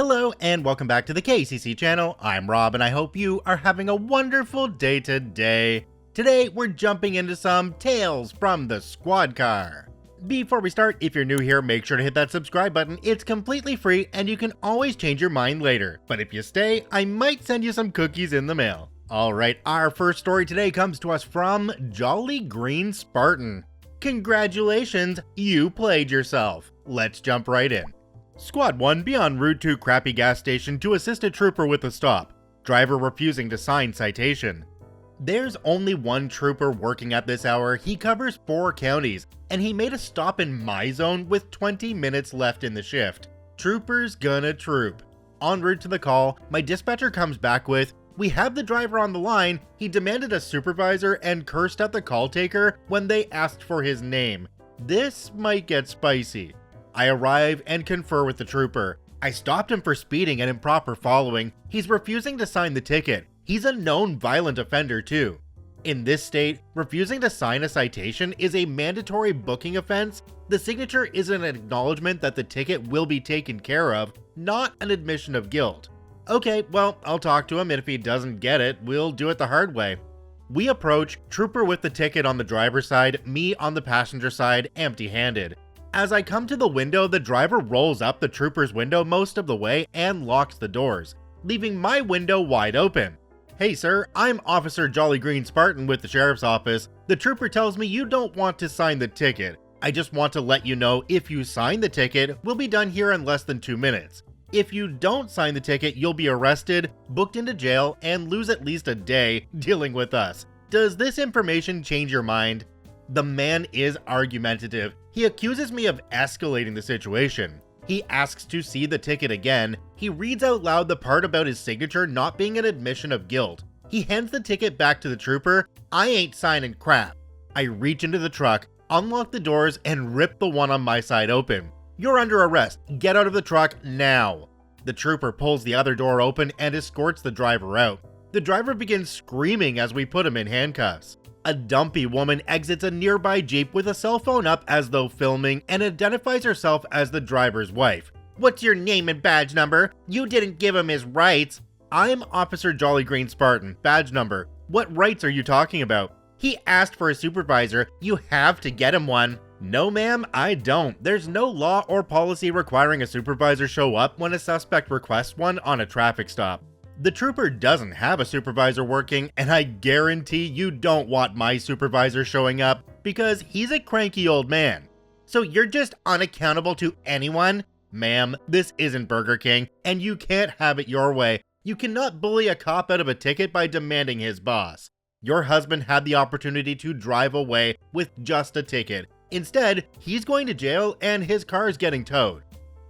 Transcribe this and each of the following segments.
Hello and welcome back to the KCC channel. I'm Rob and I hope you are having a wonderful day today. Today we're jumping into some Tales from the Squad Car. Before we start, if you're new here, make sure to hit that subscribe button. It's completely free and you can always change your mind later. But if you stay, I might send you some cookies in the mail. Alright, our first story today comes to us from jollygreenspartan. Congratulations, you played yourself. Let's jump right in. Squad 1 be en route to crappy gas station to assist a trooper with a stop. Driver refusing to sign citation. There's only one trooper working at this hour. He covers 4 counties, and he made a stop in my zone with 20 minutes left in the shift. Trooper's gonna troop. En route to the call, my dispatcher comes back with, "We have the driver on the line. He demanded a supervisor and cursed at the call taker when they asked for his name. This might get spicy." I arrive and confer with the trooper. I stopped him for speeding and improper following. He's refusing to sign the ticket. He's a known violent offender too. In this state, refusing to sign a citation is a mandatory booking offense. The signature is an acknowledgement that the ticket will be taken care of, not an admission of guilt. Okay, well, I'll talk to him, and if he doesn't get it, we'll do it the hard way. We approach, trooper with the ticket on the driver's side, me on the passenger side, empty-handed. As I come to the window, the driver rolls up the trooper's window most of the way and locks the doors, leaving my window wide open. "Hey sir, I'm Officer jollygreenspartan with the sheriff's office. The trooper tells me you don't want to sign the ticket. I just want to let you know if you sign the ticket, we'll be done here in less than 2 minutes. If you don't sign the ticket, you'll be arrested, booked into jail, and lose at least a day dealing with us. Does this information change your mind?" The man is argumentative. He accuses me of escalating the situation. He asks to see the ticket again. He reads out loud the part about his signature not being an admission of guilt. He hands the ticket back to the trooper. "I ain't signing crap." I reach into the truck, unlock the doors, and rip the one on my side open. "You're under arrest. Get out of the truck now." The trooper pulls the other door open and escorts the driver out. The driver begins screaming as we put him in handcuffs. A dumpy woman exits a nearby Jeep with a cell phone up as though filming and identifies herself as the driver's wife. "What's your name and badge number? You didn't give him his rights." "I'm Officer jollygreenspartan. Badge number. What rights are you talking about?" "He asked for a supervisor. You have to get him one." "No ma'am, I don't. There's no law or policy requiring a supervisor show up when a suspect requests one on a traffic stop." The trooper doesn't have a supervisor working, and I guarantee you don't want my supervisor showing up because he's a cranky old man. "So you're just unaccountable to anyone?" "Ma'am, this isn't Burger King, and you can't have it your way. You cannot bully a cop out of a ticket by demanding his boss. Your husband had the opportunity to drive away with just a ticket. Instead, he's going to jail and his car is getting towed."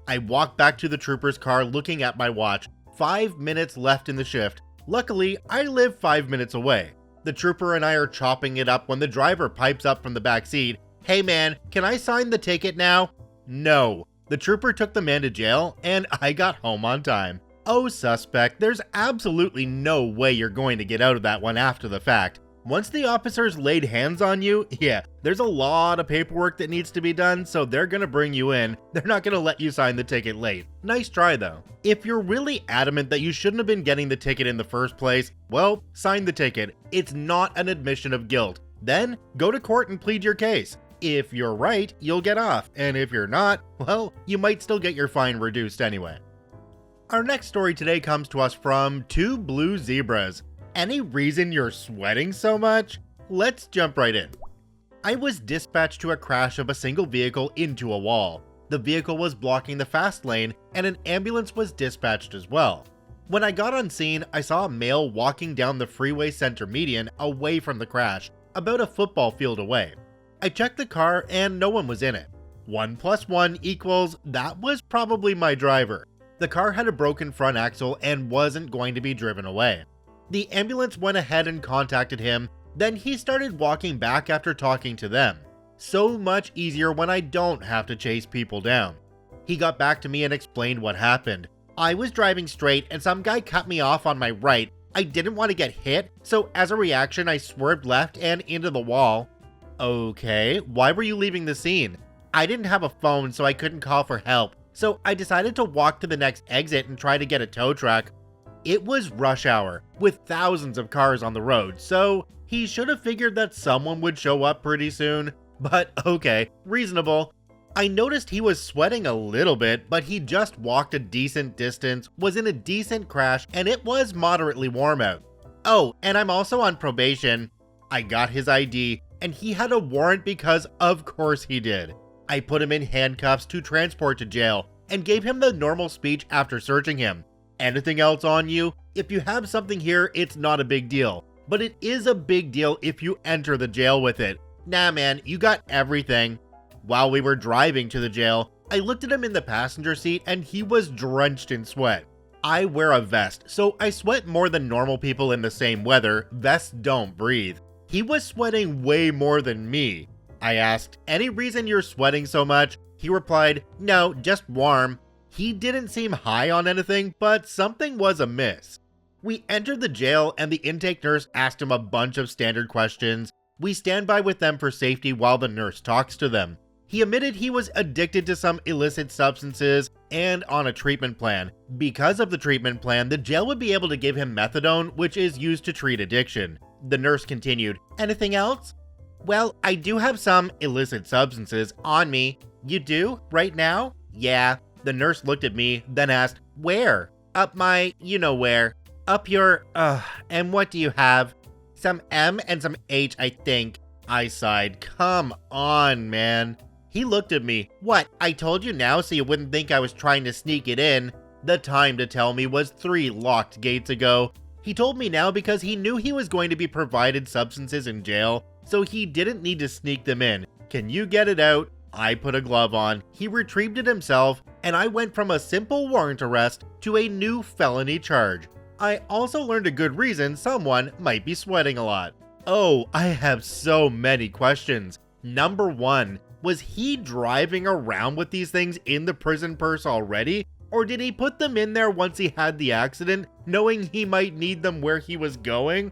I walk back to the trooper's car looking at my watch. 5 minutes left in the shift. Luckily, I live 5 minutes away. The trooper and I are chopping it up when the driver pipes up from the back seat. "Hey man, can I sign the ticket now?" No. The trooper took the man to jail and I got home on time. Oh suspect, there's absolutely no way you're going to get out of that one after the fact. Once the officers laid hands on you, yeah, there's a lot of paperwork that needs to be done, so they're gonna bring you in. They're not gonna let you sign the ticket late. Nice try though. If you're really adamant that you shouldn't have been getting the ticket in the first place, well, sign the ticket. It's not an admission of guilt. Then go to court and plead your case. If you're right, you'll get off, and if you're not, well, you might still get your fine reduced anyway. Our next story today comes to us from 2 Blue Zebras. Any reason you're sweating so much? Let's jump right in. I was dispatched to a crash of a single vehicle into a wall. The vehicle was blocking the fast lane and an ambulance was dispatched as well. When I got on scene, I saw a male walking down the freeway center median away from the crash, about a football field away. I checked the car and no one was in it. 1 + 1 equals that was probably my driver. The car had a broken front axle and wasn't going to be driven away. The ambulance went ahead and contacted him, then he started walking back after talking to them. So much easier when I don't have to chase people down. He got back to me and explained what happened. "I was driving straight and some guy cut me off on my right. I didn't want to get hit, so as a reaction I swerved left and into the wall." "Okay, why were you leaving the scene?" "I didn't have a phone so I couldn't call for help. so I decided to walk to the next exit and try to get a tow truck. It was rush hour, with thousands of cars on the road, so he should have figured that someone would show up pretty soon. But okay, reasonable. I noticed he was sweating a little bit, but he just walked a decent distance, was in a decent crash, and it was moderately warm out. Oh, and I'm also on probation. I got his ID, and he had a warrant because of course he did. I put him in handcuffs to transport to jail, and gave him the normal speech after searching him. Anything else on you? If you have something here, it's not a big deal. But it is a big deal if you enter the jail with it. Nah man, you got everything. While we were driving to the jail, I looked at him in the passenger seat and he was drenched in sweat. I wear a vest, so I sweat more than normal people in the same weather. Vests don't breathe. He was sweating way more than me. I asked, "Any reason you're sweating so much?" He replied, "No, just warm." He didn't seem high on anything, but something was amiss. We entered the jail and the intake nurse asked him a bunch of standard questions. We stand by with them for safety while the nurse talks to them. He admitted he was addicted to some illicit substances and on a treatment plan. Because of the treatment plan, the jail would be able to give him methadone, which is used to treat addiction. The nurse continued, "Anything else?" "Well, I do have some illicit substances on me." "You do? Right now?" "Yeah." The nurse looked at me, then asked, "Where?" "Up my, you know where." "Up your, and what do you have?" "Some M and some H, I think." I sighed. Come on, man. He looked at me. "What, I told you now so you wouldn't think I was trying to sneak it in." The time to tell me was 3 locked gates ago. He told me now because he knew he was going to be provided substances in jail, so he didn't need to sneak them in. "Can you get it out?" I put a glove on, he retrieved it himself, and I went from a simple warrant arrest to a new felony charge. I also learned a good reason someone might be sweating a lot. Oh, I have so many questions. Number 1, was he driving around with these things in the prison purse already? Or did he put them in there once he had the accident, knowing he might need them where he was going?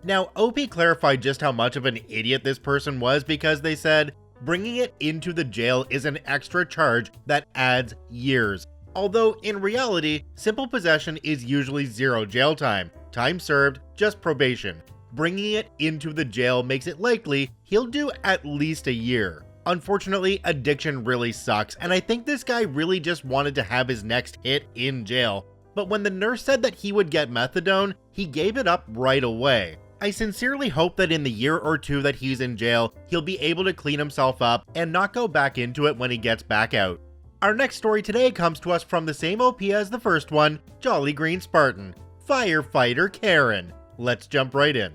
Now, OP clarified just how much of an idiot this person was because they said, bringing it into the jail is an extra charge that adds years. Although, in reality, simple possession is usually 0 jail time. Time served, just probation. Bringing it into the jail makes it likely he'll do at least a year. Unfortunately, addiction really sucks, and I think this guy really just wanted to have his next hit in jail. But when the nurse said that he would get methadone, he gave it up right away. I sincerely hope that in the year or 2 that he's in jail, he'll be able to clean himself up and not go back into it when he gets back out. Our next story today comes to us from the same OP as the first one, Jolly Green Spartan, Firefighter Karen. Let's jump right in.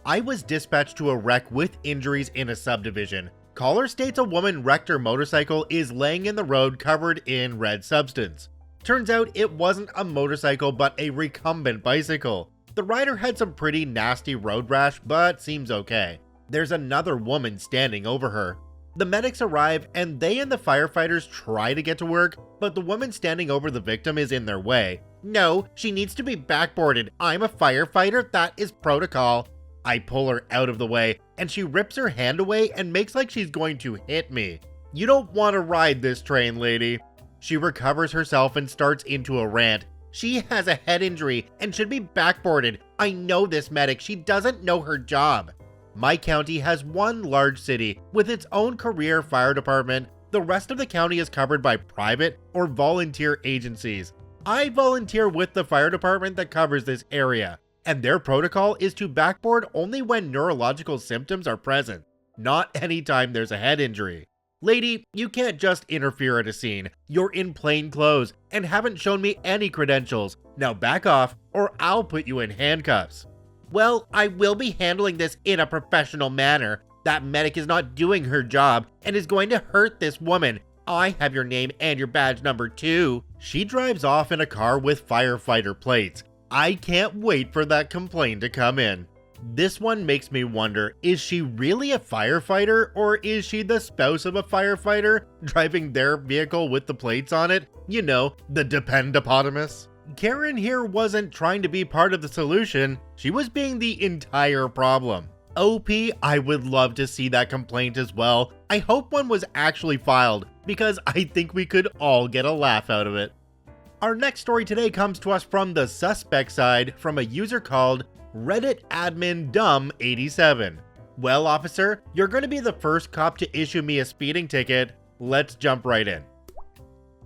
I was dispatched to a wreck with injuries in a subdivision. Caller states a woman wrecked her motorcycle is laying in the road covered in red substance. Turns out it wasn't a motorcycle but a recumbent bicycle. The rider had some pretty nasty road rash, but seems okay. There's another woman standing over her. The medics arrive and they and the firefighters try to get to work, but the woman standing over the victim is in their way. "No, she needs to be backboarded. I'm a firefighter, that is protocol." I pull her out of the way, and she rips her hand away and makes like she's going to hit me. "You don't want to ride this train, lady." She recovers herself and starts into a rant. "She has a head injury and should be backboarded. I know this medic, she doesn't know her job." My county has one large city with its own career fire department. The rest of the county is covered by private or volunteer agencies. I volunteer with the fire department that covers this area, and their protocol is to backboard only when neurological symptoms are present, not anytime there's a head injury. "Lady, you can't just interfere at a scene. You're in plain clothes and haven't shown me any credentials. Now back off or I'll put you in handcuffs." "Well, I will be handling this in a professional manner. That medic is not doing her job and is going to hurt this woman. I have your name and your badge number too." She drives off in a car with firefighter plates. I can't wait for that complaint to come in. This one makes me wonder, is she really a firefighter or is she the spouse of a firefighter driving their vehicle with the plates on it? You know, the dependopotamus. Karen here wasn't trying to be part of the solution, she was being the entire problem. OP, I would love to see that complaint as well. I hope one was actually filed, because I think we could all get a laugh out of it. Our next story today comes to us from the suspect side from a user called Reddit admin dumb87. Well, officer, you're going to be the first cop to issue me a speeding ticket. Let's jump right in.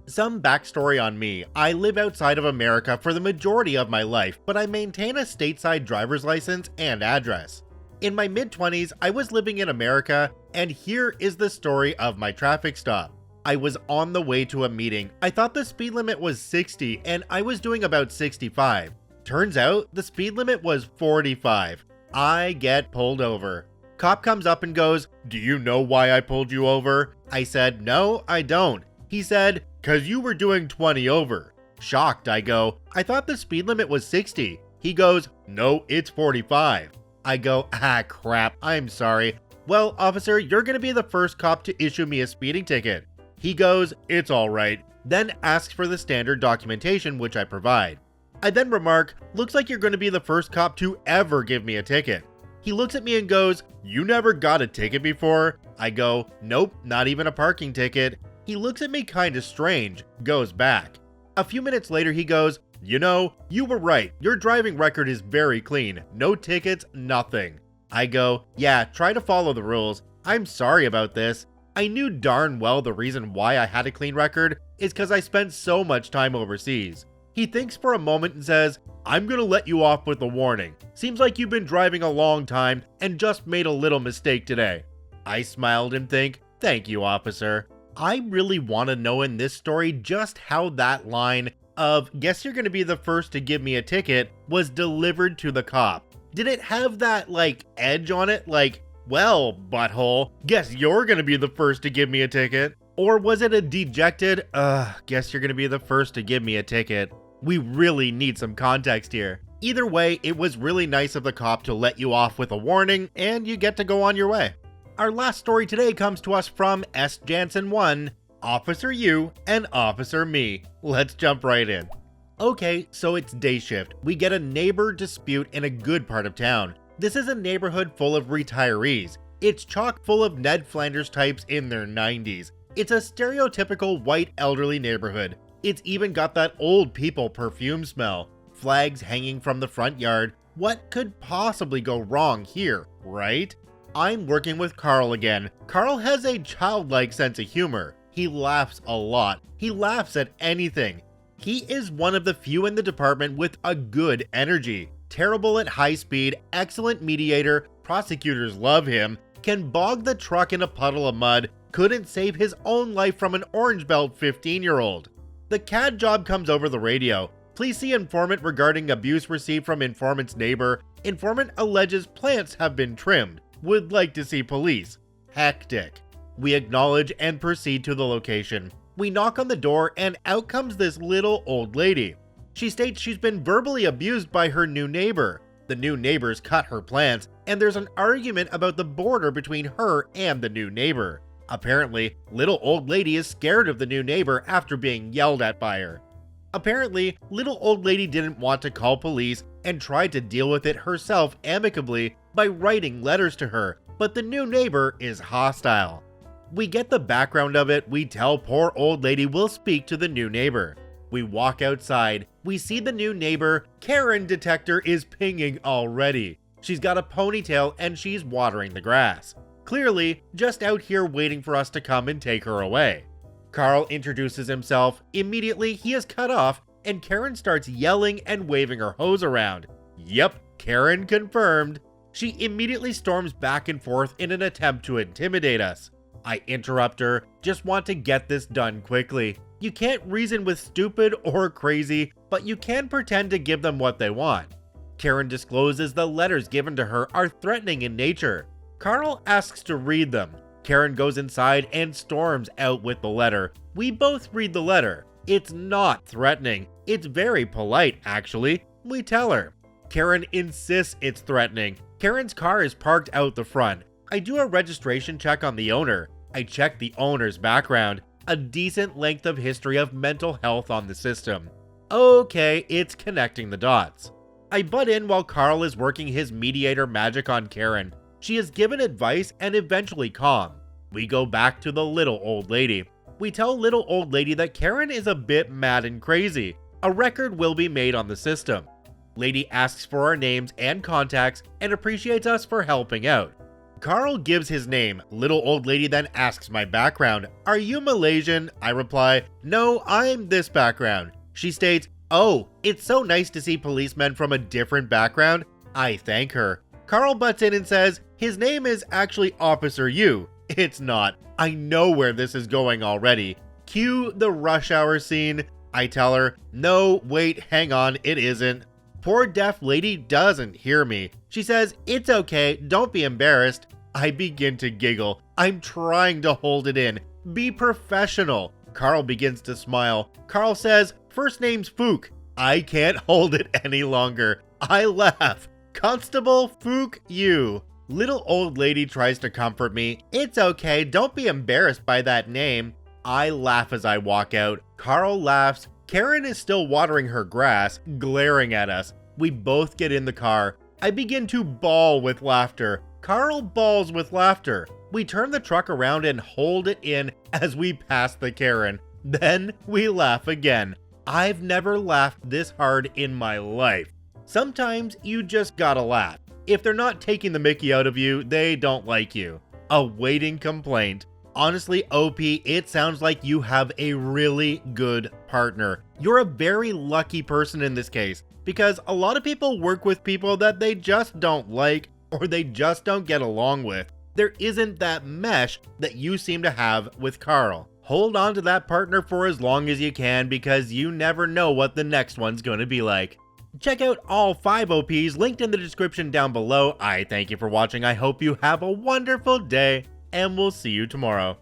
Some backstory on me. I live outside of America for the majority of my life, but I maintain a stateside driver's license and address. In my mid-20s, I was living in America, and here is the story of my traffic stop. I was on the way to a meeting. I thought the speed limit was 60, and I was doing about 65. Turns out, the speed limit was 45. I get pulled over. Cop comes up and goes, "Do you know why I pulled you over?" I said, "No, I don't." He said, "'Cause you were doing 20 over." Shocked, I go, "I thought the speed limit was 60. He goes, "No, it's 45. I go, "Ah, crap, I'm sorry. Well, officer, you're gonna be the first cop to issue me a speeding ticket." He goes, "It's alright," then asks for the standard documentation, which I provide. I then remark, "Looks like you're gonna be the first cop to ever give me a ticket." He looks at me and goes, "You never got a ticket before?" I go, "Nope, not even a parking ticket." He looks at me kinda strange, goes back. A few minutes later he goes, "You know, you were right. Your driving record is very clean. No tickets, nothing." I go, "Yeah, try to follow the rules. I'm sorry about this." I knew darn well the reason why I had a clean record is because I spent so much time overseas. He thinks for a moment and says, "I'm gonna let you off with a warning. Seems like you've been driving a long time and just made a little mistake today." I smiled and think, "Thank you, officer." I really want to know in this story just how that line of "guess you're gonna be the first to give me a ticket" was delivered to the cop. Did it have that, edge on it? "Well, butthole, guess you're gonna be the first to give me a ticket"? Or was it a dejected, "guess you're gonna be the first to give me a ticket"? We really need some context here. Either way, it was really nice of the cop to let you off with a warning, and you get to go on your way. Our last story today comes to us from S. Jansen 1, Officer You and Officer Me. Let's jump right in. Okay, so it's day shift. We get a neighbor dispute in a good part of town. This is a neighborhood full of retirees. It's chock full of Ned Flanders types in their 90s. It's a stereotypical white elderly neighborhood. It's even got that old people perfume smell. Flags hanging from the front yard. What could possibly go wrong here, right? I'm working with Carl again. Carl has a childlike sense of humor. He laughs a lot. He laughs at anything. He is one of the few in the department with a good energy. Terrible at high speed, excellent mediator, prosecutors love him, can bog the truck in a puddle of mud, couldn't save his own life from an orange belt 15-year-old. The CAD job comes over the radio. Please see informant regarding abuse received from informant's neighbor. Informant alleges plants have been trimmed. Would like to see police. Hectic. We acknowledge and proceed to the location. We knock on the door and out comes this little old lady. She states she's been verbally abused by her new neighbor. The new neighbors cut her plants, and there's an argument about the border between her and the new neighbor. Apparently, little old lady is scared of the new neighbor after being yelled at by her. Apparently, little old lady didn't want to call police and tried to deal with it herself amicably by writing letters to her, but the new neighbor is hostile. We get the background of it. We tell poor old lady we'll speak to the new neighbor. We walk outside. We see the new neighbor. Karen detector is pinging already. She's got a ponytail and she's watering the grass. Clearly, just out here waiting for us to come and take her away. Carl introduces himself. Immediately, he is cut off and Karen starts yelling and waving her hose around. Yep, Karen confirmed. She immediately storms back and forth in an attempt to intimidate us. I interrupt her, just want to get this done quickly. You can't reason with stupid or crazy, but you can pretend to give them what they want. Karen discloses the letters given to her are threatening in nature. Carl asks to read them. Karen goes inside and storms out with the letter. We both read the letter. It's not threatening. It's very polite, actually. We tell her. Karen insists it's threatening. Karen's car is parked out the front. I do a registration check on the owner. I check the owner's background. A decent length of history of mental health on the system. Okay, it's connecting the dots. I butt in while Carl is working his mediator magic on Karen. She is given advice and eventually calm. We go back to the little old lady. We tell little old lady that Karen is a bit mad and crazy. A record will be made on the system. Lady asks for our names and contacts and appreciates us for helping out. Carl gives his name. Little old lady then asks my background. Are you Malaysian? I reply, no, I'm this background. She states, oh, it's so nice to see policemen from a different background. I thank her. Carl butts in and says, his name is actually Officer U. It's not. I know where this is going already. Cue the rush hour scene. I tell her, no, wait, hang on, it isn't. Poor deaf lady doesn't hear me. She says, it's okay, don't be embarrassed. I begin to giggle. I'm trying to hold it in. Be professional. Carl begins to smile. Carl says, first name's Fook. I can't hold it any longer. I laugh. Constable Fook you. Little old lady tries to comfort me. It's okay, don't be embarrassed by that name. I laugh as I walk out. Carl laughs. Karen is still watering her grass, glaring at us. We both get in the car. I begin to bawl with laughter. Carl bawls with laughter. We turn the truck around and hold it in as we pass the Karen. Then we laugh again. I've never laughed this hard in my life. Sometimes you just gotta laugh. If they're not taking the mickey out of you, they don't like you. A waiting complaint. Honestly, OP, it sounds like you have a really good partner. You're a very lucky person in this case, because a lot of people work with people that they just don't like or they just don't get along with. There isn't that mesh that you seem to have with Carl. Hold on to that partner for as long as you can because you never know what the next one's going to be like. Check out all 5 OPs linked in the description down below. I thank you for watching. I hope you have a wonderful day, and we'll see you tomorrow.